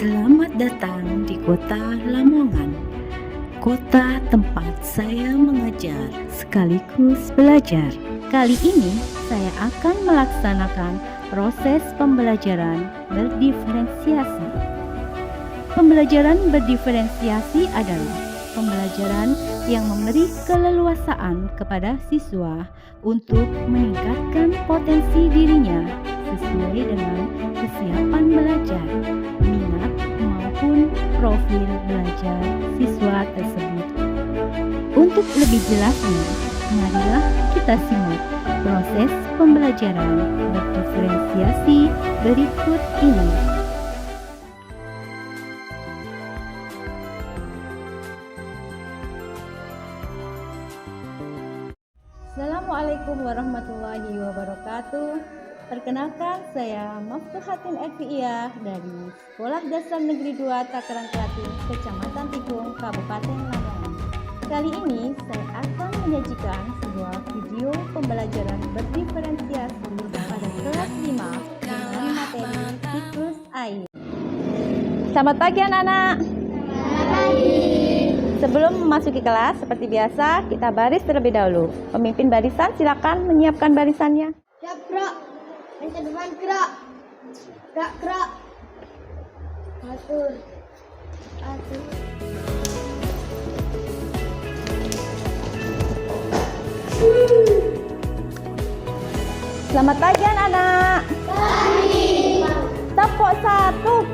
Selamat datang di kota Lamongan, kota tempat saya mengajar sekaligus belajar. Kali ini saya akan melaksanakan proses pembelajaran berdiferensiasi. Pembelajaran berdiferensiasi adalah pembelajaran yang memberi keleluasaan kepada siswa untuk meningkatkan potensi dirinya sesuai dengan kesiapan belajar, minat maupun profil belajar siswa tersebut. Untuk lebih jelasnya, marilah kita simak proses pembelajaran berdiferensiasi berikut ini. Assalamualaikum warahmatullahi wabarakatuh. Perkenalkan, saya Maftuhatin Elfiiyah dari Sekolah Dasar Negeri 2 Takaran Klaten, Kecamatan Tikung, Kabupaten Lamongan. Kali ini saya akan menyajikan sebuah video pembelajaran berdiferensiasi pada kelas 5 dengan materi siklus air. Selamat pagi anak-anak. Selamat pagi. Sebelum memasuki kelas, seperti biasa kita baris terlebih dahulu. Pemimpin barisan silakan menyiapkan barisannya. Siap, gerak. Yang ke depan gerak. Gerak, gerak. Atur. Atur. Selamat pagi anak-anak. Pagi. Tepuk 1,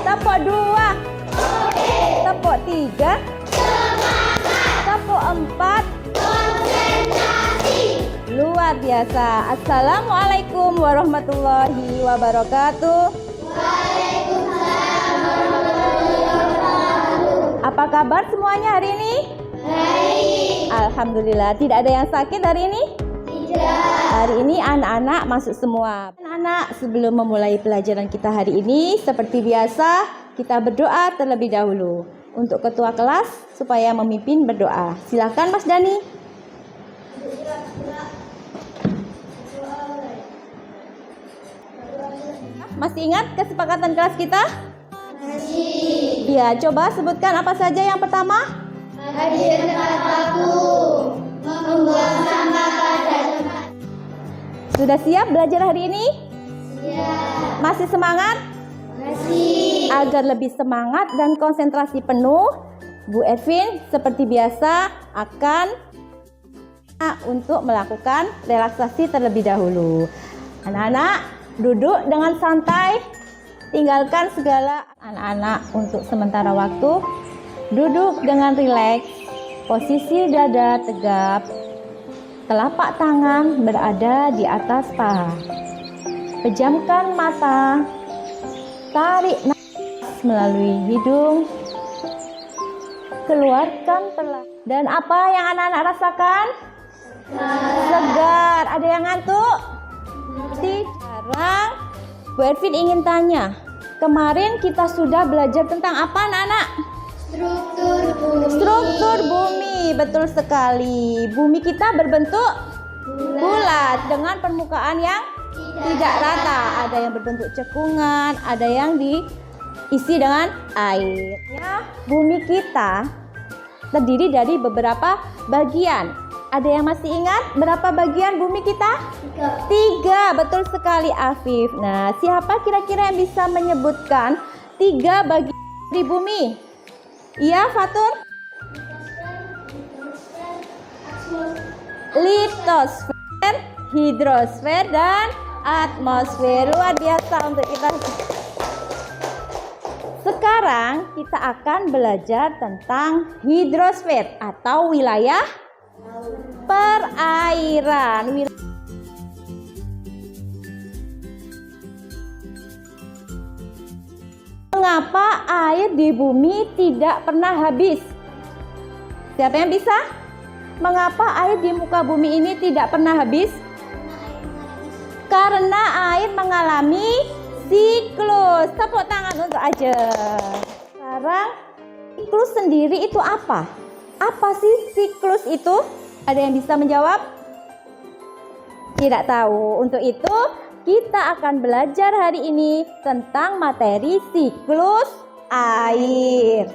tepuk 2, tepuk 3, tepuk 4. Konsentrasi. Luar biasa. Assalamualaikum warahmatullahi wabarakatuh. Waalaikumsalam warahmatullahi wabarakatuh. Apa kabar semuanya hari ini? Baik. Alhamdulillah. Tidak ada yang sakit hari ini? Tidak. Hari ini anak-anak masuk semua. Anak-anak, sebelum memulai pelajaran kita hari ini, seperti biasa, kita berdoa terlebih dahulu untuk ketua kelas supaya memimpin berdoa. Silakan Mas Dani. Masih ingat kesepakatan kelas kita? Masih. Ya, coba sebutkan apa saja yang pertama? Hadir tepat waktu. Membuang sampah pada tempat. Sudah siap belajar hari ini? Siap. Masih semangat? Masih. Agar lebih semangat dan konsentrasi penuh, Bu Ervin seperti biasa akan untuk melakukan relaksasi terlebih dahulu. Anak-anak duduk dengan santai, tinggalkan segala anak-anak untuk sementara waktu. Duduk dengan rileks, posisi dada tegap, telapak tangan berada di atas paha. Pejamkan mata, tarik nafas melalui hidung, keluarkan perlahan. Dan apa yang anak-anak rasakan? Segar. Ada yang ngantuk? Sekarang Bu Ervin ingin tanya, kemarin kita sudah belajar tentang apa anak-anak? Struktur bumi. Struktur bumi, betul sekali. Bumi kita berbentuk bulat dengan permukaan yang tidak rata. Ada yang berbentuk cekungan, ada yang diisi dengan air. Ya, bumi kita terdiri dari beberapa bagian. Ada yang masih ingat berapa bagian bumi kita? 3, betul sekali Afif. Nah, siapa kira-kira yang bisa menyebutkan 3 bagian di bumi? Iya, Fatur? Litosfer, hidrosfer, dan atmosfer. Luar biasa untuk kita. Sekarang kita akan belajar tentang hidrosfer atau wilayah perairan. Mengapa air di bumi tidak pernah habis? Siapa yang bisa? Mengapa air di muka bumi ini tidak pernah habis? Karena air mengalami siklus. Tepuk tangan untuk aja. Sekarang siklus sendiri itu apa? Apa sih siklus itu? Ada yang bisa menjawab? Tidak tahu. Untuk itu kita akan belajar hari ini tentang materi siklus air.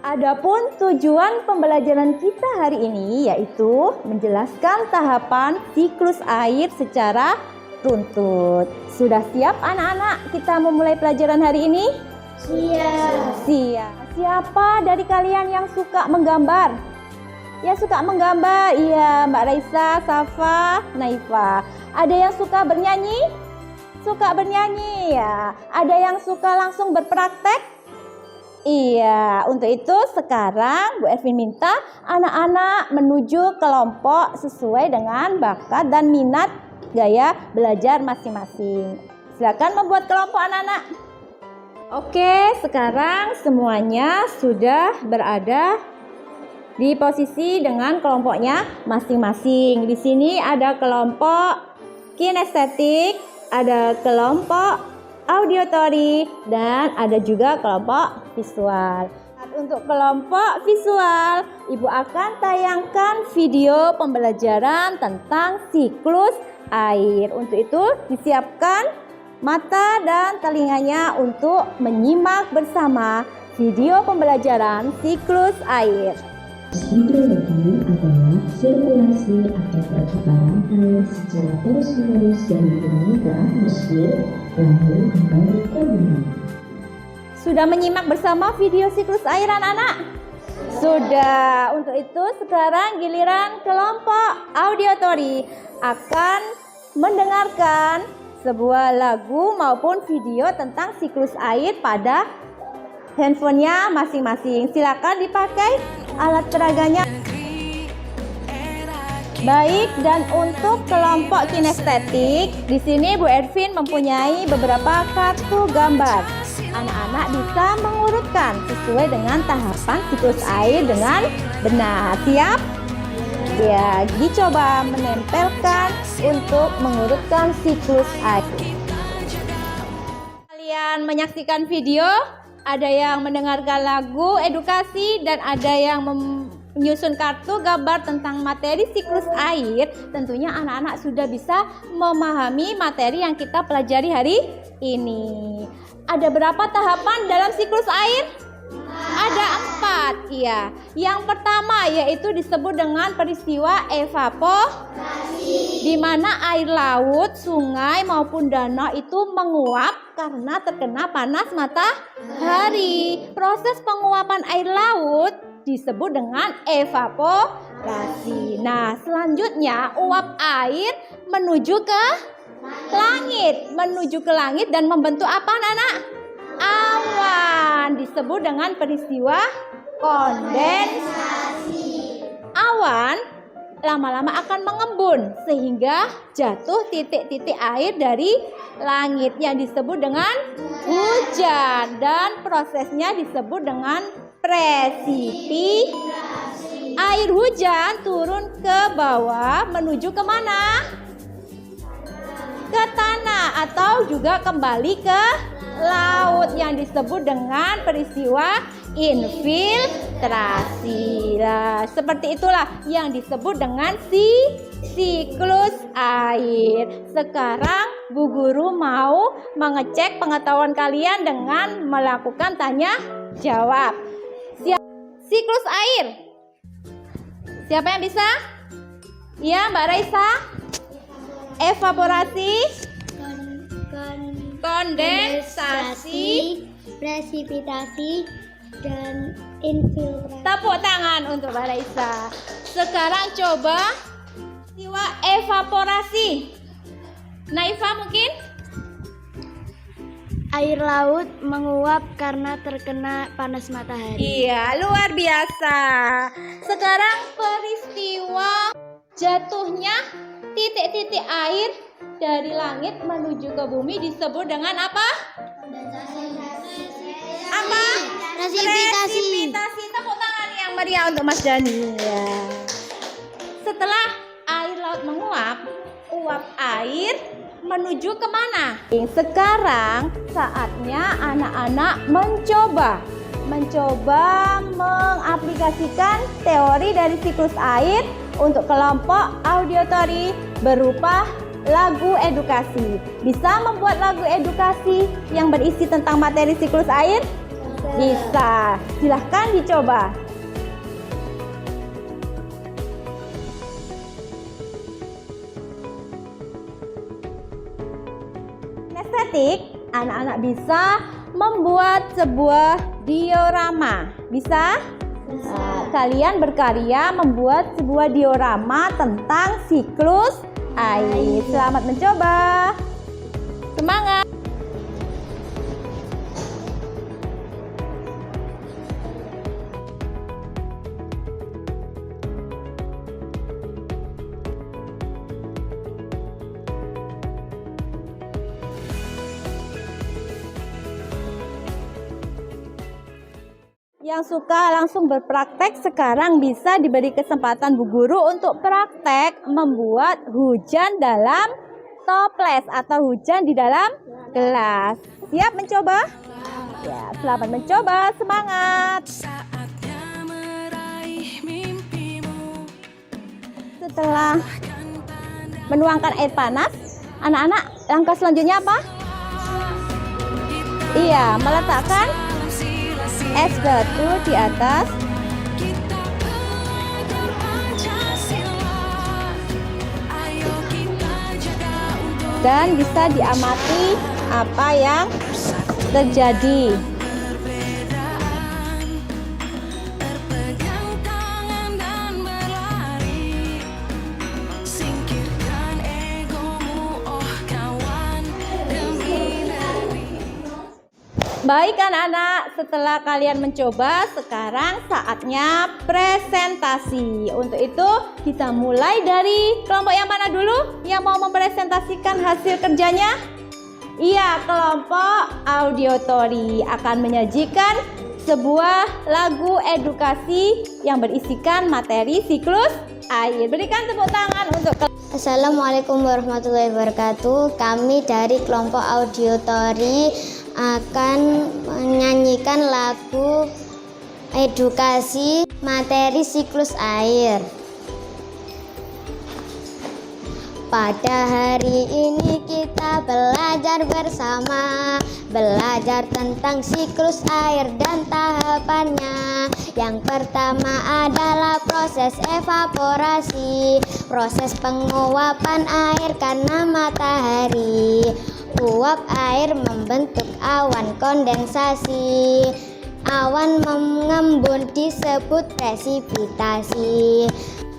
Adapun tujuan pembelajaran kita hari ini yaitu menjelaskan tahapan siklus air secara runtut. Sudah siap anak-anak kita memulai pelajaran hari ini? Siap. Siap. Siapa dari kalian yang suka menggambar? Ya, suka menggambar? Iya, Mbak Raisa, Safa, Naifa. Ada yang suka bernyanyi? Suka bernyanyi ya. Ada yang suka langsung berpraktek? Iya, untuk itu sekarang Bu Ervin minta anak-anak menuju kelompok sesuai dengan bakat dan minat gaya belajar masing-masing. Silakan membuat kelompok anak-anak. Oke, sekarang semuanya sudah berada di posisi dengan kelompoknya masing-masing. Di sini ada kelompok kinestetik, ada kelompok auditory, dan ada juga kelompok visual. Untuk kelompok visual, Ibu akan tayangkan video pembelajaran tentang siklus air. Untuk itu, disiapkan mata dan telinganya untuk menyimak bersama video pembelajaran siklus air. Hidrologi adalah sirkulasi atau pertukaran air secara terus-menerus dari bumi ke atmosfer lalu kembali ke bumi. Sudah menyimak bersama video siklus air anak-anak? Sudah. Untuk itu sekarang giliran kelompok auditory akan mendengarkan sebuah lagu maupun video tentang siklus air pada handphonenya masing-masing. Silakan dipakai alat peraganya. Baik, dan untuk kelompok kinestetik, di sini Bu Ervin mempunyai beberapa kartu gambar. Anak-anak bisa mengurutkan sesuai dengan tahapan siklus air dengan benar. Siap? Ya, dicoba menempelkan untuk mengurutkan siklus air. Kalian menyaksikan video, ada yang mendengarkan lagu edukasi dan ada yang menyusun kartu gambar tentang materi siklus air. Tentunya anak-anak sudah bisa memahami materi yang kita pelajari hari ini. Ada berapa tahapan dalam siklus air? Ada 4, iya. Yang pertama yaitu disebut dengan peristiwa evaporasi, di mana air laut, sungai maupun danau itu menguap karena terkena panas matahari. Proses penguapan air laut disebut dengan evaporasi. Nah, selanjutnya uap air menuju ke langit dan membentuk apa, anak-anak? Awan, disebut dengan peristiwa kondensasi. Awan lama-lama akan mengembun sehingga jatuh titik-titik air dari langit yang disebut dengan hujan, dan prosesnya disebut dengan presipitasi. Air hujan turun ke bawah menuju ke mana? Ke tanah atau juga kembali ke laut yang disebut dengan peristiwa infiltrasi. Nah, seperti itulah yang disebut dengan siklus air. Sekarang Bu Guru mau mengecek pengetahuan kalian dengan melakukan tanya jawab. Siklus air. Siapa yang bisa? Ya, Mbak Raisa. Evaporasi, kondensasi, presipitasi, dan infiltrasi. Tepuk tangan untuk Mbak Raisa. Sekarang coba peristiwa evaporasi. Naifa mungkin? Air laut menguap karena terkena panas matahari. Iya, luar biasa. Sekarang peristiwa jatuhnya titik-titik air dari langit menuju ke bumi disebut dengan apa? Apa? Presipitasi. Tepuk tangan yang meriah untuk Mas Dani. Ya. Setelah air laut menguap, uap air menuju kemana? Sekarang saatnya anak-anak mencoba mengaplikasikan teori dari siklus air untuk kelompok auditory berupa lagu edukasi. Bisa membuat lagu edukasi yang berisi tentang materi siklus air? Bisa. Silahkan dicoba. Kinestetik, anak-anak bisa membuat sebuah diorama. Bisa? Kalian berkarya membuat sebuah diorama tentang siklus air. Selamat mencoba. Semangat. Yang suka langsung berpraktek sekarang bisa diberi kesempatan Bu Guru untuk praktek membuat hujan dalam toples atau hujan di dalam gelas. Siap mencoba? Ya, selamat mencoba, semangat. Setelah menuangkan air panas, anak-anak langkah selanjutnya apa? Iya, meletakkan es batu di atas dan bisa diamati apa yang terjadi. Baik anak-anak, setelah kalian mencoba, sekarang saatnya presentasi. Untuk itu kita mulai dari kelompok yang mana dulu? Yang mau mempresentasikan hasil kerjanya? Iya, kelompok auditori akan menyajikan sebuah lagu edukasi yang berisikan materi siklus air. Berikan tepuk tangan untuk Assalamualaikum warahmatullahi wabarakatuh. Kami dari kelompok auditori akan menyanyikan lagu edukasi materi siklus air. Pada hari ini kita belajar bersama, belajar tentang siklus air dan tahapannya. Yang pertama adalah proses evaporasi, proses penguapan air karena matahari. Uap air membentuk awan kondensasi. Awan mengembun disebut presipitasi.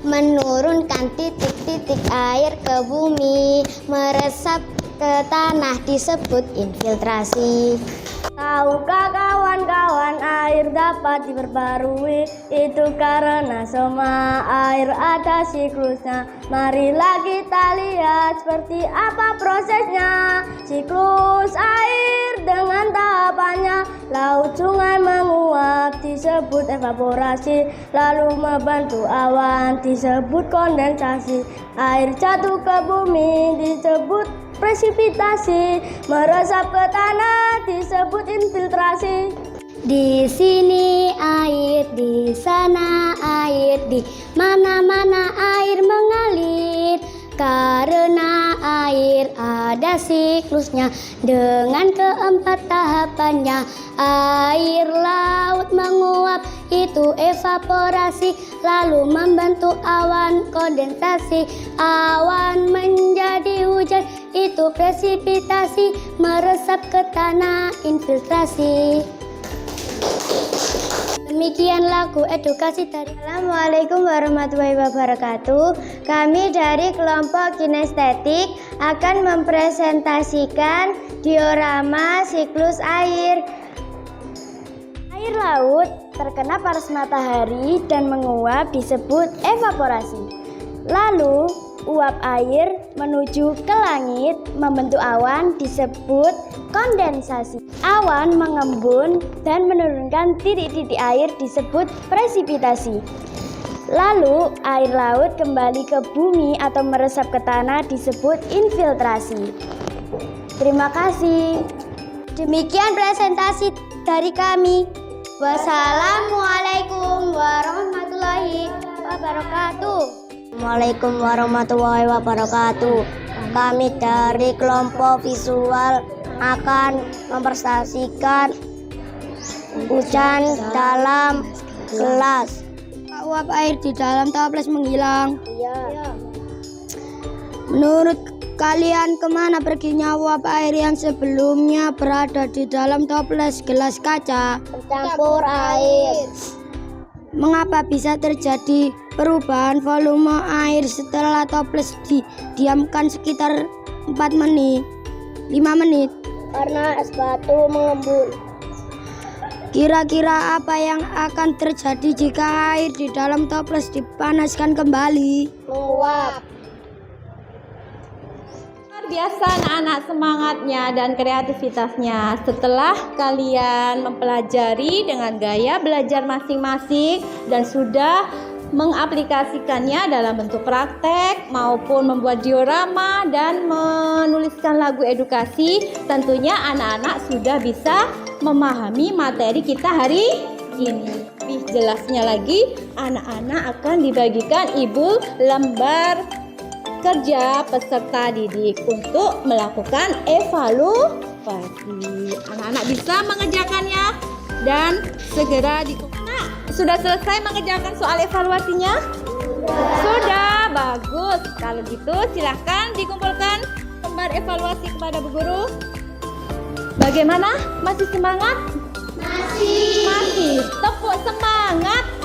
Menurunkan titik-titik air ke bumi, meresap ke tanah disebut infiltrasi. Tahukah kawan-kawan air dapat diperbarui? Itu karena semua air ada siklusnya. Marilah kita lihat seperti apa prosesnya. Siklus air dengan tahapannya. Laut sungai menguap disebut evaporasi, lalu membentuk awan disebut kondensasi. Air jatuh ke bumi disebut presipitasi, meresap ke tanah disebut infiltrasi. Di sini air, di sana air, di mana-mana air mengalir. Karena air ada siklusnya dengan keempat tahapannya. Air laut menguap itu evaporasi, lalu membentuk awan kondensasi. Awan menjadi hujan itu presipitasi, meresap ke tanah infiltrasi. Demikian lagu edukasi dari Assalamualaikum warahmatullahi wabarakatuh. Kami dari kelompok kinestetik akan mempresentasikan diorama siklus air. Air laut terkena panas matahari dan menguap disebut evaporasi. Lalu uap air menuju ke langit membentuk awan disebut kondensasi. Awan mengembun dan menurunkan titik-titik air disebut presipitasi. Lalu air laut kembali ke bumi atau meresap ke tanah disebut infiltrasi. Terima kasih. Demikian presentasi dari kami. Wassalamualaikum warahmatullahi wabarakatuh. Waalaikumsalam warahmatullahi wabarakatuh. Kami dari kelompok visual akan mempresentasikan hujan dalam kelas. Uap air di dalam toples menghilang. Menurut kalian, kemana perginya uap air yang sebelumnya berada di dalam toples gelas kaca? Mencampur air. Mengapa bisa terjadi perubahan volume air setelah toples didiamkan sekitar 5 menit? Karena es batu mengembun. Kira-kira apa yang akan terjadi jika air di dalam toples dipanaskan kembali? Menguap. Luar biasa anak-anak semangatnya dan kreativitasnya. Setelah kalian mempelajari dengan gaya belajar masing-masing dan sudah mengaplikasikannya dalam bentuk praktek maupun membuat diorama dan menuliskan lagu edukasi, tentunya anak-anak sudah bisa memahami materi kita hari ini. Lebih jelasnya lagi, anak-anak akan dibagikan ibu lembar kerja peserta didik untuk melakukan evaluasi. Anak-anak bisa mengerjakannya dan segera Nah, sudah selesai mengerjakan soal evaluasinya? Sudah, bagus. Kalau gitu silahkan dikumpulkan lembar evaluasi kepada Bu Guru. Bagaimana? Masih semangat? Masih. Tepuk semangat.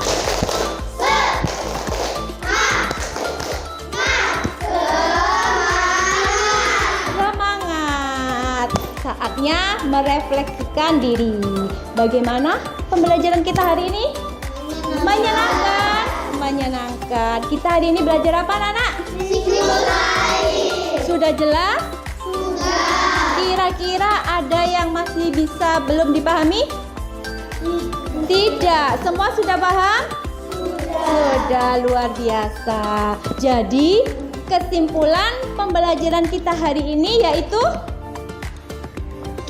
Saatnya merefleksikan diri. Bagaimana pembelajaran kita hari ini? Menyenangkan. Kita hari ini belajar apa, anak? Sudah jelas? Sudah. Kira-kira ada yang masih bisa belum dipahami? Tidak. Semua sudah paham? Sudah, luar biasa. Jadi, kesimpulan pembelajaran kita hari ini yaitu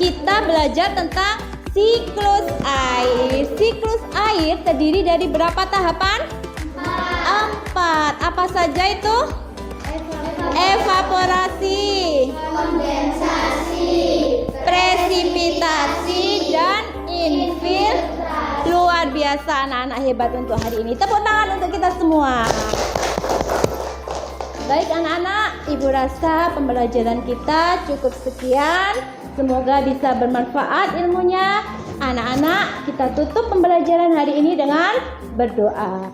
kita belajar tentang siklus air. Siklus air terdiri dari berapa tahapan? 4. Apa saja itu? Evaporasi, kondensasi, presipitasi, dan infiltrasi. Luar biasa anak-anak hebat untuk hari ini. Tepuk tangan untuk kita semua. Baik anak-anak, Ibu rasa pembelajaran kita cukup sekian. Semoga bisa bermanfaat ilmunya. Anak-anak, kita tutup pembelajaran hari ini dengan berdoa.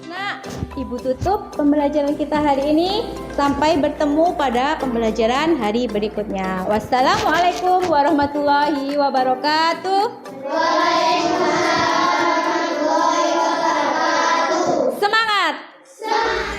Nah, Ibu tutup pembelajaran kita hari ini. Sampai bertemu pada pembelajaran hari berikutnya. Wassalamualaikum warahmatullahi wabarakatuh. Waalaikumsalam warahmatullahi wabarakatuh. Semangat! Semangat!